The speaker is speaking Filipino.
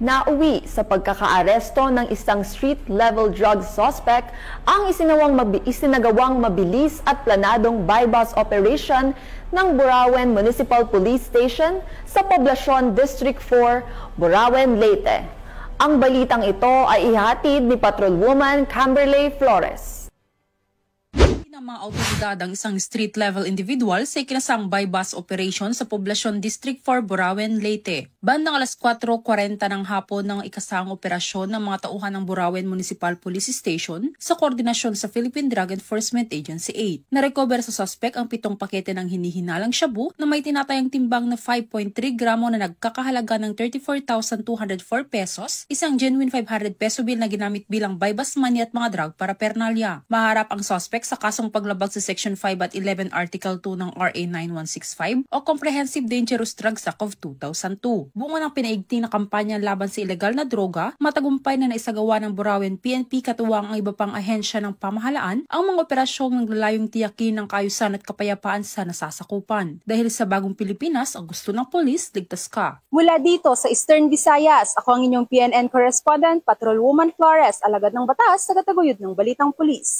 Nauwi sa pagkakaaresto ng isang street-level drug suspect ang isinagawang mabilis at planadong buy-bus operation ng Burauen Municipal Police Station sa Poblacion District 4, Burauen, Leyte. Ang balitang ito ay ihatid ni Patrolwoman Camberley Flores. Ng mga awtoridad ang isang street-level individual sa ikinasang buy-bus operation sa Poblacion District 4, Burauen, Leyte. Bandang alas 4:40 ng hapon ng ikasang operasyon ng mga tauhan ng Burauen Municipal Police Station sa koordinasyon sa Philippine Drug Enforcement Agency 8. Narecover sa suspect ang 7 pakete ng hinihinalang shabu na may tinatayang timbang na 5.3 gramo na nagkakahalaga ng 34,204 pesos, isang genuine 500 peso bill na ginamit bilang buy-bus money at mga drug paraphernalia. Maharap ang suspect sa kasong paglabag sa Section 5 at 11 Article 2 ng RA 9165 o Comprehensive Dangerous Drugs Act of 2002. Bunga ng pinaigting na kampanya laban sa ilegal na droga, matagumpay na naisagawa ng Burauen PNP katuwang ang iba pang ahensya ng pamahalaan ang mga operasyong naglalayong tiyakin ng kaayusan at kapayapaan sa nasasakupan. Dahil sa bagong Pilipinas, ang gusto ng polis, ligtas ka. Mula dito sa Eastern Visayas, ako ang inyong PNN correspondent, Patrolwoman Flores, alagad ng batas, tagataguyod ng Balitang Pulis.